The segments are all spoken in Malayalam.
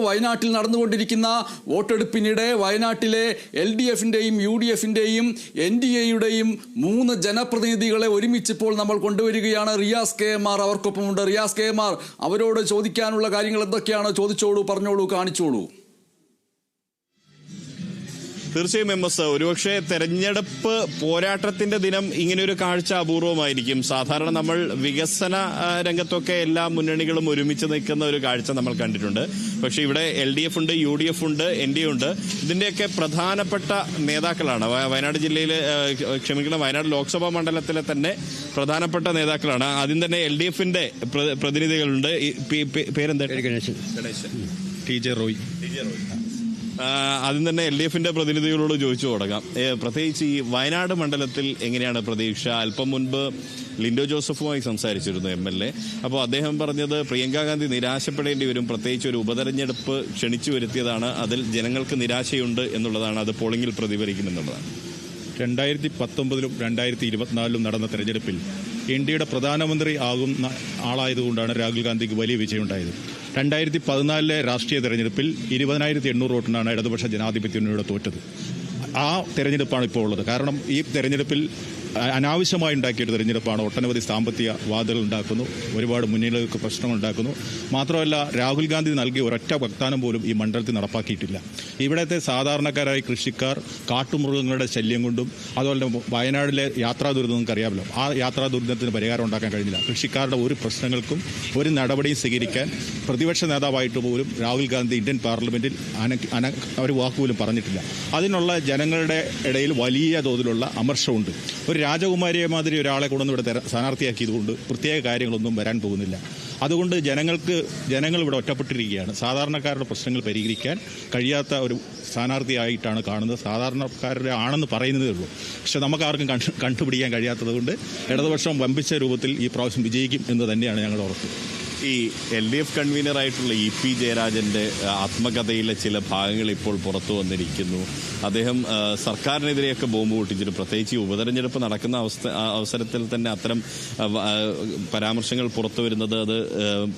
വയനാട്ടിൽ നടന്നുകൊണ്ടിരിക്കുന്ന വോട്ടെടുപ്പിനിടെ വയനാട്ടിലെ LDFിന്റെയും UDFിന്റെയും NDAയുടെയും 3 ജനപ്രതിനിധികളെ ഒരുമിച്ചിപ്പോൾ നമ്മൾ കൊണ്ടുവരികയാണ്. റിയാസ് KMR അവർക്കൊപ്പമുണ്ട്. റിയാസ് KMR, അവരോട് ചോദിക്കാനുള്ള കാര്യങ്ങൾ എന്തൊക്കെയാണ്? ചോദിച്ചോളൂ, പറഞ്ഞോളൂ, കാണിച്ചോളൂ. തീർച്ചയായും MS, ഒരുപക്ഷെ തെരഞ്ഞെടുപ്പ് പോരാട്ടത്തിന്റെ ദിനം ഇങ്ങനെയൊരു കാഴ്ച അപൂർവമായിരിക്കും. സാധാരണ നമ്മൾ വികസന രംഗത്തൊക്കെ എല്ലാ മുന്നണികളും ഒരുമിച്ച് നിൽക്കുന്ന ഒരു കാഴ്ച നമ്മൾ കണ്ടിട്ടുണ്ട്. പക്ഷെ ഇവിടെ LDF ഉണ്ട്, UDF ഉണ്ട്, NDA ഉണ്ട്. ഇതിന്റെയൊക്കെ പ്രധാനപ്പെട്ട നേതാക്കളാണ്. വയനാട് ജില്ലയിലെ വയനാട് ലോക്സഭാ മണ്ഡലത്തിലെ തന്നെ പ്രധാനപ്പെട്ട നേതാക്കളാണ്. ആദ്യം തന്നെ LDFിന്റെ പ്രതിനിധികളുണ്ട്. പേരെന്താ? ഗണേശൻ. TJ റോയ്. ആദ്യം തന്നെ LDFിന്റെ പ്രതിനിധികളോട് ചോദിച്ചു തുടങ്ങാം. പ്രത്യേകിച്ച് ഈ വയനാട് മണ്ഡലത്തിൽ എങ്ങനെയാണ് പ്രതീക്ഷ? അല്പം മുൻപ് ലിൻഡോ ജോസഫുമായി സംസാരിച്ചിരുന്നു MLA. അപ്പോൾ അദ്ദേഹം പറഞ്ഞത് പ്രിയങ്ക ഗാന്ധി നിരാശപ്പെടേണ്ടി വരും, പ്രത്യേകിച്ച് ഒരു ഉപതെരഞ്ഞെടുപ്പ് ക്ഷണിച്ചു വരുത്തിയതാണ്, അതിൽ ജനങ്ങൾക്ക് നിരാശയുണ്ട് എന്നുള്ളതാണ്, അത് പോളിംഗിൽ പ്രതിഫലിക്കുമെന്നുള്ളതാണ്. 2019 2024 നടന്ന തെരഞ്ഞെടുപ്പിൽ ഇന്ത്യയുടെ പ്രധാനമന്ത്രി ആകുന്ന ആളായതുകൊണ്ടാണ് രാഹുൽ ഗാന്ധിക്ക് വലിയ വിജയമുണ്ടായത്. 2014 രാഷ്ട്രീയ തെരഞ്ഞെടുപ്പിൽ 20,800 വോട്ടിനാണ് ഇടതുപക്ഷ ജനാധിപത്യ മുന്നണിയുടെ തോറ്റത്. ആ തെരഞ്ഞെടുപ്പാണ് ഇപ്പോൾ ഉള്ളത്. കാരണം ഈ തെരഞ്ഞെടുപ്പിൽ അനാവശ്യമായി ഉണ്ടാക്കിയൊരു തെരഞ്ഞെടുപ്പാണ്. ഒട്ടനവധി സാമ്പത്തിക വാദങ്ങൾ ഉണ്ടാക്കുന്നു, ഒരുപാട് മുന്നണികൾക്ക് പ്രശ്നങ്ങൾ ഉണ്ടാക്കുന്നു. മാത്രമല്ല, രാഹുൽ ഗാന്ധി നൽകിയ ഒരൊറ്റ വാഗ്ദാനം പോലും ഈ മണ്ഡലത്തിൽ നടപ്പാക്കിയിട്ടില്ല. ഇവിടുത്തെ സാധാരണക്കാരായ കൃഷിക്കാർ കാട്ടുമൃഗങ്ങളുടെ ശല്യം കൊണ്ടും അതുപോലെ വയനാട്ടിലെ യാത്രാ ദുരിതം നിങ്ങൾക്കറിയാമല്ലോ, ആ യാത്രാ ദുരിതത്തിന് പരിഹാരം ഉണ്ടാക്കാൻ കഴിഞ്ഞില്ല. കൃഷിക്കാരുടെ ഒരു പ്രശ്നങ്ങൾക്കും ഒരു നടപടിയും സ്വീകരിക്കാൻ പ്രതിപക്ഷ നേതാവായിട്ട് പോലും രാഹുൽ ഗാന്ധി ഇന്ത്യൻ പാർലമെന്റിൽ ഒരു വാക്കുപോലും പറഞ്ഞിട്ടില്ല. അതിനുള്ള ജനങ്ങളുടെ ഇടയിൽ വലിയ തോതിലുള്ള അമർഷമുണ്ട്. ഒരു രാജകുമാരിയെ മാതിരി ഒരാളെ കൊണ്ടൊന്നും ഇവിടെ സ്ഥാനാർത്ഥിയാക്കിയതുകൊണ്ട് പ്രത്യേക കാര്യങ്ങളൊന്നും വരാൻ പോകുന്നില്ല. അതുകൊണ്ട് ജനങ്ങൾ ഇവിടെ ഒറ്റപ്പെട്ടിരിക്കുകയാണ്. സാധാരണക്കാരുടെ പ്രശ്നങ്ങൾ പരിഹരിക്കാൻ കഴിയാത്ത ഒരു സ്ഥാനാർത്ഥിയായിട്ടാണ് കാണുന്നത്. സാധാരണക്കാരുടെ ആണെന്ന് പറയുന്നതേ ഉള്ളൂ. പക്ഷെ നമുക്കാർക്കും കണ്ടുപിടിക്കാൻ കഴിയാത്തത് കൊണ്ട് ഇടതുപക്ഷം വമ്പിച്ച രൂപത്തിൽ ഈ പ്രാവശ്യം വിജയിക്കും എന്ന് തന്നെയാണ് ഞങ്ങളുടെ ഉറപ്പ്. ഈ LDF കൺവീനറായിട്ടുള്ള EP ജയരാജന്റെ ആത്മകഥയിലെ ചില ഭാഗങ്ങൾ ഇപ്പോൾ പുറത്തു വന്നിരിക്കുന്നു. അദ്ദേഹം സർക്കാരിനെതിരെയൊക്കെ ബോംബ് പൊട്ടിച്ചിട്ട്, പ്രത്യേകിച്ച് ഉപതെരഞ്ഞെടുപ്പ് നടക്കുന്ന അവസരത്തിൽ തന്നെ അത്തരം പരാമർശങ്ങൾ പുറത്തു വരുന്നത് അത്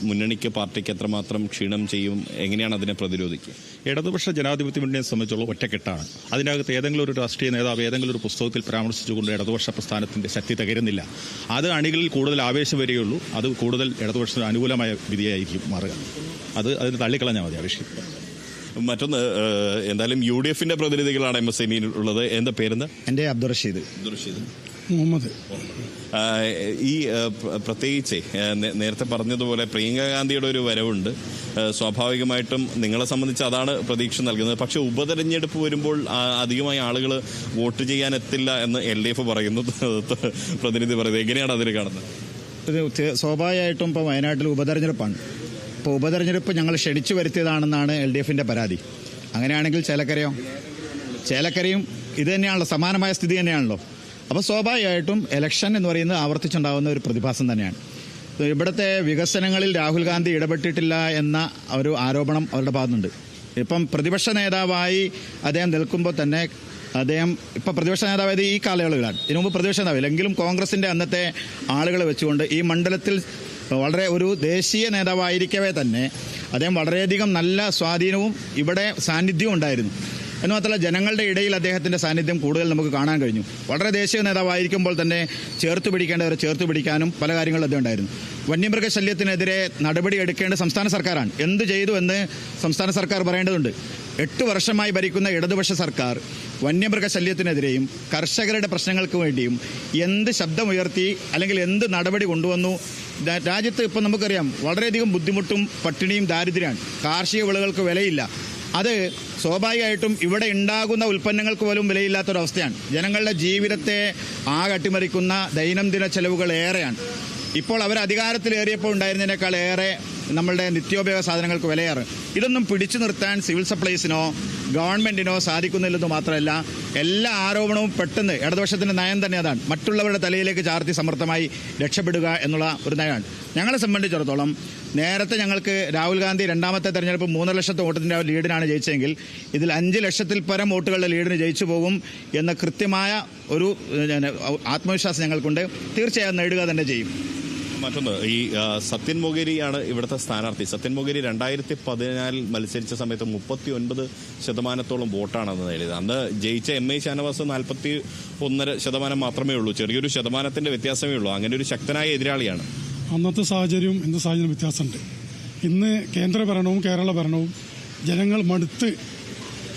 മുന്നണിക്ക്, പാർട്ടിക്ക് എത്രമാത്രം ക്ഷീണം ചെയ്യും? എങ്ങനെയാണ് അതിനെ പ്രതിരോധിക്കുക? ഇടതുപക്ഷ ജനാധിപത്യ മുന്നണിയെ സംബന്ധിച്ചുള്ള ഒറ്റക്കെട്ടാണ്. അതിനകത്ത് ഏതെങ്കിലും ഒരു രാഷ്ട്രീയ നേതാവ് ഏതെങ്കിലും ഒരു പുസ്തകത്തിൽ പരാമർശിച്ചുകൊണ്ട് ഇടതുപക്ഷ പ്രസ്ഥാനത്തിന്റെ ശക്തി തകരുന്നില്ല. അത് അണികളിൽ കൂടുതൽ ആവേശം വരികയുള്ളൂ. അത് കൂടുതൽ ഇടതുപക്ഷത്തിന് അനുകൂലമായ വിധിയായിരിക്കും മാറുക. അതിന് തള്ളിക്കളഞ്ഞാൽ മതി ആ വിഷയം. മറ്റൊന്ന്, എന്തായാലും UDFിന്റെ പ്രതിനിധികളാണ് MS ഉള്ളത്. എന്താ പേരെന്താ? എൻ്റെ അബ്ദുൾ റഷീദ്. മുഹമ്മദ്. ഈ പ്രത്യേകിച്ച് നേരത്തെ പറഞ്ഞതുപോലെ പ്രിയങ്ക ഗാന്ധിയുടെ ഒരു വരവുണ്ട്. സ്വാഭാവികമായിട്ടും നിങ്ങളെ സംബന്ധിച്ച് അതാണ് പ്രതീക്ഷ നൽകുന്നത്. പക്ഷെ ഉപതെരഞ്ഞെടുപ്പ് വരുമ്പോൾ അധികമായി ആളുകൾ വോട്ട് ചെയ്യാൻ എത്തില്ല എന്ന് LDF പറയുന്നു, പ്രതിനിധി പറയുന്നത്. എങ്ങനെയാണ് അതിൽ കാണുന്നത്? സ്വാഭാവികമായിട്ടും ഇപ്പോൾ വയനാട്ടിൽ ഉപതെരഞ്ഞെടുപ്പാണ്. ഇപ്പോൾ ഉപതെരഞ്ഞെടുപ്പ് ഞങ്ങൾ ക്ഷണിച്ചു വരുത്തിയതാണെന്നാണ് LDFിൻ്റെ പരാതി. അങ്ങനെയാണെങ്കിൽ ചേലക്കരയും ഇത് തന്നെയാണല്ലോ, സമാനമായ സ്ഥിതി തന്നെയാണല്ലോ. അപ്പോൾ സ്വാഭാവികമായിട്ടും ഇലക്ഷൻ എന്ന് പറയുന്നത് ആവർത്തിച്ചുണ്ടാകുന്ന ഒരു പ്രതിഭാസം തന്നെയാണ്. ഇവിടുത്തെ വികസനങ്ങളിൽ രാഹുൽ ഗാന്ധി ഇടപെട്ടിട്ടില്ല എന്ന ഒരു ആരോപണം അവരുടെ ഭാഗത്തുണ്ട്. ഇപ്പം പ്രതിപക്ഷ നേതാവായി അദ്ദേഹം നിൽക്കുമ്പോൾ തന്നെ അദ്ദേഹം ഇപ്പം പ്രതിപക്ഷ നേതാവായത് ഈ കാലയളവിലാണ്. ഇതിനു മുമ്പ് പ്രതിപക്ഷ നേതാവില്ല. എങ്കിലും കോൺഗ്രസിൻ്റെ അന്നത്തെ ആളുകളെ വെച്ചുകൊണ്ട് ഈ മണ്ഡലത്തിൽ വളരെ ഒരു ദേശീയ നേതാവായിരിക്കവേ തന്നെ അദ്ദേഹം വളരെയധികം നല്ല സ്വാധീനവും ഇവിടെ സാന്നിധ്യവും ഉണ്ടായിരുന്നു. എന്ന് മാത്രമല്ല, ജനങ്ങളുടെ ഇടയിൽ അദ്ദേഹത്തിൻ്റെ സാന്നിധ്യം കൂടുതൽ നമുക്ക് കാണാൻ കഴിഞ്ഞു. വളരെ ദേശീയ നേതാവായിരിക്കുമ്പോൾ തന്നെ ചേർത്ത് പിടിക്കേണ്ടവരെ ചേർത്ത് പിടിക്കാനും പല കാര്യങ്ങളും അദ്ദേഹം ഉണ്ടായിരുന്നു. വന്യമൃഗശല്യത്തിനെതിരെ നടപടി എടുക്കേണ്ട സംസ്ഥാന സർക്കാരാണ്. എന്ത് ചെയ്തു എന്ന് സംസ്ഥാന സർക്കാർ പറയേണ്ടതുണ്ട്. 8 വർഷമായി ഭരിക്കുന്ന ഇടതുപക്ഷ സർക്കാർ വന്യമൃഗശല്യത്തിനെതിരെയും കർഷകരുടെ പ്രശ്നങ്ങൾക്ക് വേണ്ടിയും എന്ത് ശബ്ദമുയർത്തി അല്ലെങ്കിൽ എന്ത് നടപടി കൊണ്ടുവന്നു? രാജ്യത്ത് ഇപ്പം നമുക്കറിയാം വളരെയധികം ബുദ്ധിമുട്ടും പട്ടിണിയും ദാരിദ്ര്യമാണ്. കാർഷിക വിളകൾക്ക് വിലയില്ല. അത് സ്വാഭാവികമായിട്ടും ഇവിടെ ഉണ്ടാകുന്ന ഉൽപ്പന്നങ്ങൾക്ക് പോലും വിലയില്ലാത്തൊരവസ്ഥയാണ്. ജനങ്ങളുടെ ജീവിതത്തെ അട്ടിമറിക്കുന്ന ദൈനംദിന ചെലവുകൾ ഏറെയാണ്. ഇപ്പോൾ അവർ അധികാരത്തിലേറിയപ്പോൾ ഉണ്ടായിരുന്നതിനേക്കാൾ ഏറെ നമ്മളുടെ നിത്യോപയോഗ സാധനങ്ങൾക്ക് വിലയേറെ. ഇതൊന്നും പിടിച്ചു നിർത്താൻ സിവിൽ സപ്ലൈസിനോ ഗവൺമെൻറ്റിനോ സാധിക്കുന്നില്ലെന്ന് മാത്രമല്ല, എല്ലാ ആരോപണവും പെട്ടെന്ന് ഇടതുപക്ഷത്തിൻ്റെ നയം തന്നെ അതാണ്, മറ്റുള്ളവരുടെ തലയിലേക്ക് ചാർത്തി സമർത്ഥമായി രക്ഷപ്പെടുക എന്നുള്ള ഒരു നയമാണ്. ഞങ്ങളെ സംബന്ധിച്ചിടത്തോളം നേരത്തെ ഞങ്ങൾക്ക് രാഹുൽ ഗാന്ധി രണ്ടാമത്തെ തെരഞ്ഞെടുപ്പ് 3 ലക്ഷത്തെ വോട്ടിൻ്റെ ലീഡിനാണ് ജയിച്ചതെങ്കിൽ ഇതിൽ 5 ലക്ഷത്തിൽ പരം വോട്ടുകളുടെ ലീഡിന് ജയിച്ചു പോകും എന്ന കൃത്യമായ ഒരു ആത്മവിശ്വാസം ഞങ്ങൾക്കുണ്ട്. തീർച്ചയായും നേടുക തന്നെ ചെയ്യും. മറ്റൊന്ന് ഈ സത്യൻ മൊകേരിയാണ് ഇവിടുത്തെ സ്ഥാനാർത്ഥി. സത്യൻ മൊകേരി 2014 മത്സരിച്ച സമയത്ത് 39% വോട്ടാണ് അന്ന് നേടിയത്. അന്ന് ജയിച്ച MI ഷാനവാസ് 41% മാത്രമേ ഉള്ളൂ. ചെറിയൊരു ശതമാനത്തിന്റെ വ്യത്യാസമേ ഉള്ളൂ. അങ്ങനെ ഒരു ശക്തനായ എതിരാളിയാണ്. അന്നത്തെ സാഹചര്യവും ഇന്നത്തെ സാഹചര്യം വ്യത്യാസമുണ്ട്. ഇന്ന് കേന്ദ്ര ഭരണവും കേരള ഭരണവും ജനങ്ങൾ മടുത്ത്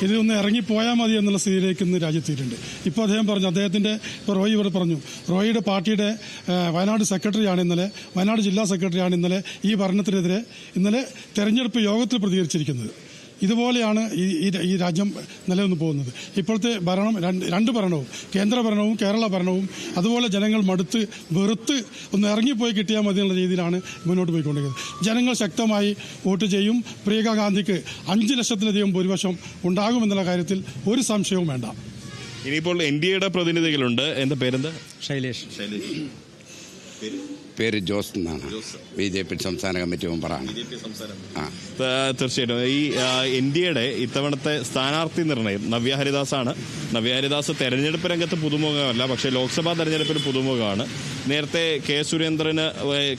ഇതൊന്ന് ഇറങ്ങിപ്പോയാൽ മതി എന്നുള്ള സ്ഥിതിയിലേക്ക് ഇന്ന് രാജ്യത്തിയിട്ടുണ്ട്. ഇപ്പോൾ അദ്ദേഹം പറഞ്ഞു, അദ്ദേഹത്തിൻ്റെ ഇപ്പോൾ റോയി ഇവിടെ പറഞ്ഞു, റോയിയുടെ പാർട്ടിയുടെ വയനാട് സെക്രട്ടറിയാണ് ഇന്നലെ, വയനാട് ജില്ലാ സെക്രട്ടറിയാണ് ഇന്നലെ ഈ ഭരണത്തിനെതിരെ ഇന്നലെ തെരഞ്ഞെടുപ്പ് യോഗത്തിൽ പ്രതികരിച്ചിരിക്കുന്നത്. ഇതുപോലെയാണ് ഈ രാജ്യം നിലനിന്ന് പോകുന്നത്. ഇപ്പോഴത്തെ ഭരണം രണ്ട് ഭരണവും, കേന്ദ്ര ഭരണവും കേരള ഭരണവും അതുപോലെ ജനങ്ങൾ മടുത്ത് വെറുത്ത് ഒന്ന് ഇറങ്ങിപ്പോയി കിട്ടിയാൽ മതി എന്നുള്ള രീതിയിലാണ് മുന്നോട്ട് പോയിക്കൊണ്ടിരിക്കുന്നത്. ജനങ്ങൾ ശക്തമായി വോട്ട് ചെയ്യും. പ്രിയങ്ക ഗാന്ധിക്ക് 5 ലക്ഷത്തിലധികം ഭൂരിപക്ഷം ഉണ്ടാകുമെന്നുള്ള കാര്യത്തിൽ ഒരു സംശയവും വേണ്ട. ഇനിയിപ്പോൾ NDAയുടെ പ്രതിനിധികളുണ്ട്. എന്താ പേരെന്താ? ശൈലേഷ്. പേര് ജോസ് എന്നാണ്. BJP സംസ്ഥാന കമ്മിറ്റി മെമ്പറാണ്. തീർച്ചയായിട്ടും ഈ NDAയുടെ ഇത്തവണത്തെ സ്ഥാനാർത്ഥി നിർണയം നവ്യ ഹരിദാസാണ്. നവ്യ ഹരിദാസ് തെരഞ്ഞെടുപ്പ് രംഗത്ത് പുതുമുഖമല്ല, പക്ഷേ ലോക്സഭാ തെരഞ്ഞെടുപ്പിൽ പുതുമുഖമാണ്. നേരത്തെ K. സുരേന്ദ്രന്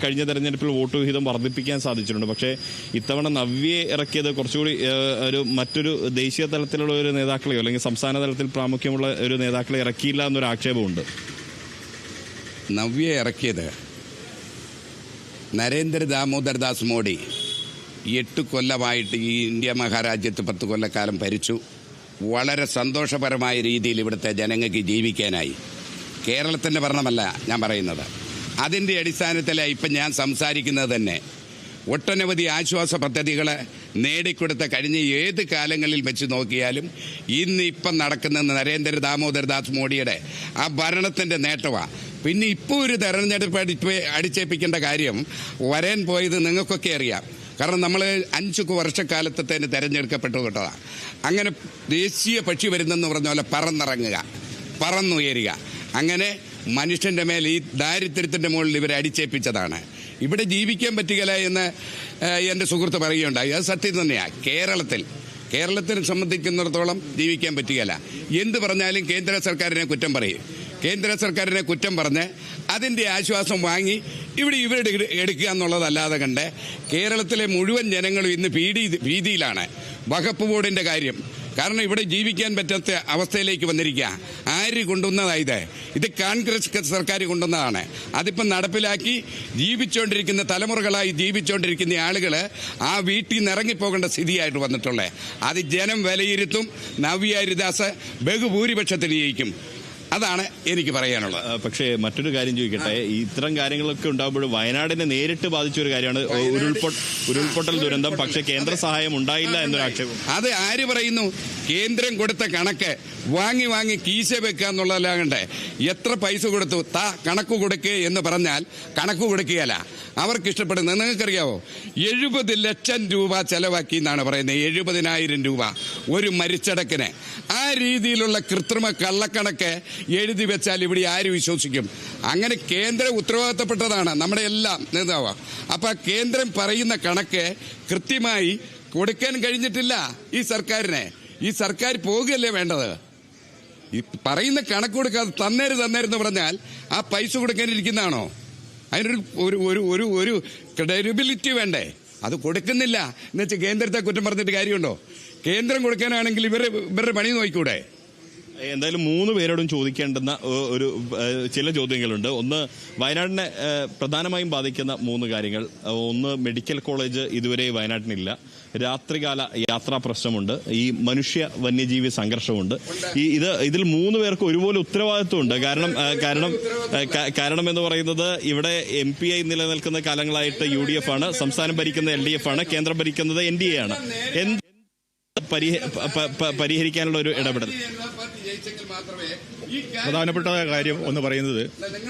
കഴിഞ്ഞ തെരഞ്ഞെടുപ്പിൽ വോട്ട് വിഹിതം വർദ്ധിപ്പിക്കാൻ സാധിച്ചിട്ടുണ്ട്. പക്ഷേ ഇത്തവണ നവ്യയെ ഇറക്കിയത് കുറച്ചുകൂടി മറ്റൊരു ദേശീയ തലത്തിലുള്ള ഒരു നേതാക്കളെയോ അല്ലെങ്കിൽ സംസ്ഥാന തലത്തിൽ പ്രാമുഖ്യമുള്ള ഒരു നേതാക്കളെ ഇറക്കിയില്ല എന്നൊരു ആക്ഷേപമുണ്ട്. നവ്യയെ ഇറക്കിയത് നരേന്ദ്ര ദാമോദർദാസ് മോഡി 8 കൊല്ലമായിട്ട് ഈ ഇന്ത്യ മഹാരാജ്യത്ത് 10 കൊല്ലക്കാലം ഭരിച്ചു. വളരെ സന്തോഷപരമായ രീതിയിൽ ഇവിടുത്തെ ജനങ്ങൾക്ക് ജീവിക്കാനായി. കേരളത്തിൻ്റെ ഭരണമല്ല ഞാൻ പറയുന്നത്. അതിൻ്റെ അടിസ്ഥാനത്തിലാണ് ഇപ്പം ഞാൻ സംസാരിക്കുന്നത് തന്നെ. ഒട്ടനവധി ആശ്വാസ പദ്ധതികൾ നേടിക്കൊടുത്ത കഴിഞ്ഞ ഏത് കാലങ്ങളിൽ വെച്ച് നോക്കിയാലും ഇന്നിപ്പം നടക്കുന്ന നരേന്ദ്ര ദാമോദർദാസ് മോഡിയുടെ ആ ഭരണത്തിൻ്റെ നേട്ടമാണ്. പിന്നെ ഇപ്പോൾ ഒരു തെരഞ്ഞെടുപ്പ് അടിച്ചേൽപ്പിക്കേണ്ട കാര്യം വരാൻ പോയത് നിങ്ങൾക്കൊക്കെ അറിയാം. കാരണം നമ്മൾ 5 വർഷക്കാലത്തേന് തെരഞ്ഞെടുക്കപ്പെട്ടു കേട്ടതാണ്. അങ്ങനെ ദേശീയ പക്ഷി വരുന്നെന്ന് പറഞ്ഞ പോലെ പറന്നിറങ്ങുക, പറന്നുയരുക. അങ്ങനെ മനുഷ്യൻ്റെ മേൽ ഈ ദാരിദ്ര്യത്തിൻ്റെ മുകളിൽ ഇവരെ അടിച്ചേൽപ്പിച്ചതാണ്. ഇവിടെ ജീവിക്കാൻ പറ്റുകയില്ല എന്ന് എൻ്റെ സുഹൃത്ത് പറയുകയുണ്ടായി. അത് സത്യം തന്നെയാണ്. കേരളത്തിനെ സംബന്ധിക്കുന്നിടത്തോളം ജീവിക്കാൻ പറ്റുകയില്ല. എന്ത് പറഞ്ഞാലും കേന്ദ്ര സർക്കാരിനെ കുറ്റം പറയും. കേന്ദ്ര സർക്കാരിനെ കുറ്റം പറഞ്ഞ് അതിൻ്റെ ആശ്വാസം വാങ്ങി ഇവരുടെ എടുക്കുക എന്നുള്ളതല്ലാതെ കണ്ട് കേരളത്തിലെ മുഴുവൻ ജനങ്ങളും ഇന്ന് ഭീതിയിലാണ്. വഖഫ് ബോർഡിൻ്റെ കാര്യം. കാരണം ഇവിടെ ജീവിക്കാൻ പറ്റാത്ത അവസ്ഥയിലേക്ക് വന്നിരിക്കുക. ആര് കൊണ്ടുവന്നതാണ് ഇത്? കോൺഗ്രസ് സർക്കാർ കൊണ്ടുവന്നതാണ്. അതിപ്പം നടപ്പിലാക്കി ജീവിച്ചുകൊണ്ടിരിക്കുന്ന തലമുറകളായി ജീവിച്ചുകൊണ്ടിരിക്കുന്ന ആളുകൾ ആ വീട്ടിൽ നിന്ന് ഇറങ്ങിപ്പോകേണ്ട സ്ഥിതിയായിട്ട് വന്നിട്ടുള്ളത്. അത് ജനം വിലയിരുത്തും. നവ്യ ഹരിദാസ് ബഹുഭൂരിപക്ഷത്തിൽ ജയിക്കും. അതാണ് എനിക്ക് പറയാനുള്ളത്. പക്ഷേ മറ്റൊരു കാര്യം ചോദിക്കട്ടെ, ഇത്തരം കാര്യങ്ങളൊക്കെ ഉണ്ടാകുമ്പോൾ വയനാടിനെ നേരിട്ട് ബാധിച്ച ഒരു കാര്യമാണ് ഉരുൾപൊട്ടൽ ദുരന്തം. പക്ഷേ കേന്ദ്ര സഹായം ഉണ്ടായില്ല എന്നൊരു ആക്ഷേപം. അത് ആര് പറയുന്നു? കേന്ദ്രം കൊടുത്ത കണക്ക് വാങ്ങി കീശ വെക്കുക എന്നുള്ളതല്ലാകണ്ടേ. എത്ര പൈസ കൊടുത്തു കണക്ക് കൊടുക്കുക എന്ന് പറഞ്ഞാൽ കണക്ക് കൊടുക്കുകയല്ല. അവർക്ക് ഇഷ്ടപ്പെടുന്നത് നിങ്ങൾക്കറിയാവോ? 70 ലക്ഷം രൂപ ചെലവാക്കി എന്നാണ് പറയുന്നത്. 70,000 രൂപ ഒരു മരിച്ചടക്കിന്. ആ രീതിയിലുള്ള കൃത്രിമ കള്ളക്കണക്ക് എഴുതി വെച്ചാൽ ഇവിടെ ആര് വിശ്വസിക്കും? അങ്ങനെ കേന്ദ്രം ഉത്തരവാദിത്തപ്പെട്ടതാണ് നമ്മുടെ എല്ലാം നേതാവ്. അപ്പം കേന്ദ്രം പറയുന്ന കണക്ക് കൃത്യമായി കൊടുക്കാൻ കഴിഞ്ഞിട്ടില്ല ഈ സർക്കാരിനെ. ഈ സർക്കാർ പോകുകയല്ലേ വേണ്ടത്? ഈ പറയുന്ന കണക്ക് കൊടുക്കാതെ തന്നേരെന്ന് പറഞ്ഞാൽ ആ പൈസ കൊടുക്കാനിരിക്കുന്നതാണോ? അതിനൊരു ഒരു ക്രെഡിബിലിറ്റി വേണ്ടേ? അത് കൊടുക്കുന്നില്ല എന്ന് വെച്ചാൽ കേന്ദ്രത്തെ കുറ്റം പറഞ്ഞിട്ട് കാര്യമുണ്ടോ? കേന്ദ്രം കൊടുക്കാനാണെങ്കിൽ ഇവരുടെ പണി നോക്കിക്കൂടെ? എന്തായാലും 3 പേരോടും ചോദിക്കേണ്ടുന്ന ചില ചോദ്യങ്ങളുണ്ട്. ഒന്ന്, വയനാടിനെ പ്രധാനമായും ബാധിക്കുന്ന 3 കാര്യങ്ങൾ. ഒന്ന്, മെഡിക്കൽ കോളേജ് ഇതുവരെ വയനാട്ടിനില്ല. രാത്രികാല യാത്രാ പ്രശ്നമുണ്ട്. ഈ മനുഷ്യ വന്യജീവി സംഘർഷമുണ്ട്. ഇതിൽ 3 പേർക്ക് ഒരുപോലെ ഉത്തരവാദിത്വമുണ്ട്. കാരണം എന്ന് പറയുന്നത് ഇവിടെ MP ആയി നിലനിൽക്കുന്ന കാലങ്ങളായിട്ട് UDF ആണ്, സംസ്ഥാനം ഭരിക്കുന്ന LDF ആണ്, കേന്ദ്രം ഭരിക്കുന്നത് NDA ആണ്. പരിഹരിക്കാനുള്ള ഒരു ഇടപെടൽ. പ്രധാനപ്പെട്ട കാര്യം എന്ന് പറയുന്നത്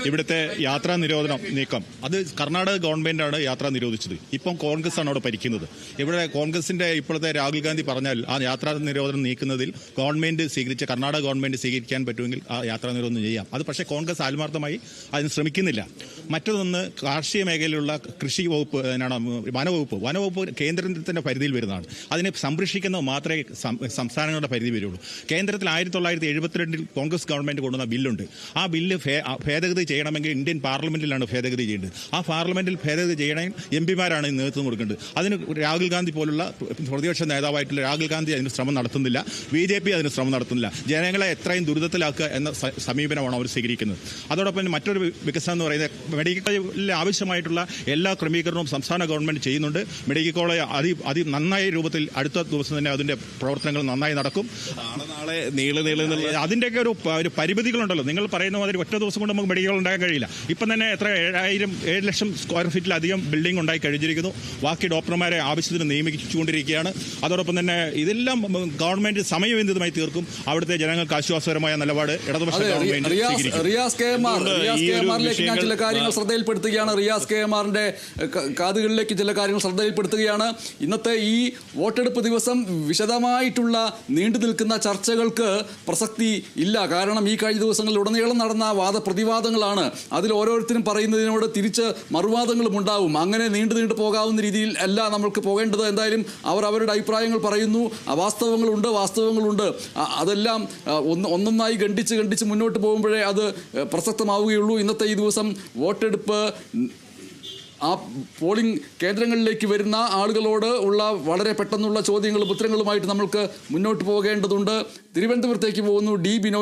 ഇവിടുത്തെ യാത്രാ നിരോധനം നീക്കം. അത് കർണാടക ഗവൺമെന്റാണ് യാത്രാ നിരോധിച്ചത്. ഇപ്പം കോൺഗ്രസ് ആണ് അവിടെ ഭരിക്കുന്നത്. ഇവിടെ കോൺഗ്രസിന്റെ ഇപ്പോഴത്തെ രാഹുൽ ഗാന്ധി പറഞ്ഞാൽ ആ യാത്രാ നിരോധനം നീക്കുന്നതിൽ കർണാടക ഗവൺമെന്റ് സ്വീകരിക്കാൻ പറ്റുമെങ്കിൽ ആ യാത്രാ നിരോധനം ചെയ്യാം. അത് പക്ഷേ കോൺഗ്രസ് ആത്മാർത്ഥമായി അതിന് ശ്രമിക്കുന്നില്ല. മറ്റൊന്ന്, കാർഷിക മേഖലയിലുള്ള കൃഷി വകുപ്പ്, വനവകുപ്പ് കേന്ദ്രത്തിന്റെ പരിധിയിൽ വരുന്നതാണ്. അതിനെ സംരക്ഷിക്കുന്നത് മാത്രമേ സംസ്ഥാനങ്ങളുടെ പരിധി വരുള്ളൂ. കേന്ദ്രത്തിൽ 1977 1972 കോൺഗ്രസ് ഗവൺമെന്റ് കൊണ്ടുവന്ന ബില്ലുണ്ട്. ആ ബില്ല് ഭേദഗതി ചെയ്യണമെങ്കിൽ ഇന്ത്യൻ പാർലമെന്റിലാണ് ഭേദഗതി ചെയ്യേണ്ടത്. ആ പാർലമെന്റിൽ ഭേദഗതി ചെയ്യണമെങ്കിൽ എംപിമാരാണ് നേതൃത്വം കൊടുക്കേണ്ടത്. അതിന് രാഹുൽ ഗാന്ധി പോലുള്ള പ്രതിപക്ഷ നേതാവായിട്ടുള്ള രാഹുൽ ഗാന്ധി അതിന് ശ്രമം നടത്തുന്നില്ല. BJP അതിന് ശ്രമം നടത്തുന്നില്ല. ജനങ്ങളെ എത്രയും ദുരിതത്തിലാക്കുക എന്ന സമീപനമാണ് അവർ സ്വീകരിക്കുന്നത്. അതോടൊപ്പം മറ്റൊരു വികസനം എന്ന് പറയുന്നത് മെഡിക്കൽ കോളേജിൽ ആവശ്യമായിട്ടുള്ള എല്ലാ ക്രമീകരണവും സംസ്ഥാന ഗവൺമെന്റ് ചെയ്യുന്നുണ്ട്. മെഡിക്കൽ കോളേജ് നന്നായ രൂപത്തിൽ അടുത്ത ദിവസം തന്നെ അതിന്റെ പ്രവർത്തനങ്ങൾ നന്നായി നടക്കും. നാളെ നീളെ അതിന്റെയൊക്കെ ഒരു പരിമിതികളുണ്ടല്ലോ. നിങ്ങൾ പറയുന്ന മാതിരി ഒറ്റ ദിവസം കൊണ്ട് നമുക്ക് മെഡിക്കൽ ഉണ്ടാക്കാൻ കഴിയില്ല. ഇപ്പം തന്നെ 7 ലക്ഷം സ്ക്വയർ ഫീറ്റിലധികം ബിൽഡിംഗ് ഉണ്ടായി കഴിഞ്ഞിരിക്കുന്നു. ബാക്കി ഡോക്ടർമാരെ ആവശ്യത്തിന് നിയമിച്ചുകൊണ്ടിരിക്കുകയാണ്. അതോടൊപ്പം തന്നെ ഇതെല്ലാം ഗവൺമെന്റ് സമയബന്ധിതമായി തീർക്കും. അവിടുത്തെ ജനങ്ങൾക്ക് ആശ്വാസകരമായ നിലപാട് ഇടതുപക്ഷ ഗവൺമെന്റ് സ്വീകരിക്കും. റിയാസ് കെ എം ആറിലേക്ക് ഞാൻ ചില കാര്യങ്ങൾ ശ്രദ്ധയിൽപ്പെടുത്തുകയാണ്. റിയാസ് കെ എം ആറിന്റെ കാതുകളിലേക്ക് ചില കാര്യങ്ങൾ ശ്രദ്ധയിൽപ്പെടുത്തുകയാണ്. ഇന്നത്തെ ഈ വോട്ടെടുപ്പ് ദിവസം വിശദമായിട്ടുള്ള നീണ്ടു നിൽക്കുന്ന ചർച്ചകൾക്ക് പ്രസക്തി ഇല്ല. കാരണം ഈ കഴിഞ്ഞ ദിവസങ്ങളിൽ ഉടനീളം നടന്ന വാദപ്രതിവാദങ്ങളാണ്. അതിൽ ഓരോരുത്തരും പറയുന്നതിനോട് തിരിച്ച് മറുവാദങ്ങളും ഉണ്ടാവും. അങ്ങനെ നീണ്ടു പോകാവുന്ന രീതിയിൽ അല്ല നമ്മൾക്ക് പോകേണ്ടത്. എന്തായാലും അവർ അവരുടെ അഭിപ്രായങ്ങൾ പറയുന്നു. വാസ്തവങ്ങളുണ്ട്. അതെല്ലാം ഒന്നൊന്നായി ഖണ്ഡിച്ച് മുന്നോട്ട് പോകുമ്പോഴേ അത് പ്രസക്തമാവുകയുള്ളൂ. ഇന്നത്തെ ഈ ദിവസം വോട്ടെടുപ്പ് ആ പോളിംഗ് കേന്ദ്രങ്ങളിലേക്ക് വരുന്ന ആളുകളോട് ഉള്ള വളരെ പെട്ടെന്നുള്ള ചോദ്യങ്ങളും ഉത്തരങ്ങളുമായിട്ട് നമ്മൾക്ക് മുന്നോട്ട് പോകേണ്ടതുണ്ട്. തിരുവനന്തപുരത്തേക്ക് പോകുന്നു D. ബിനോയ്.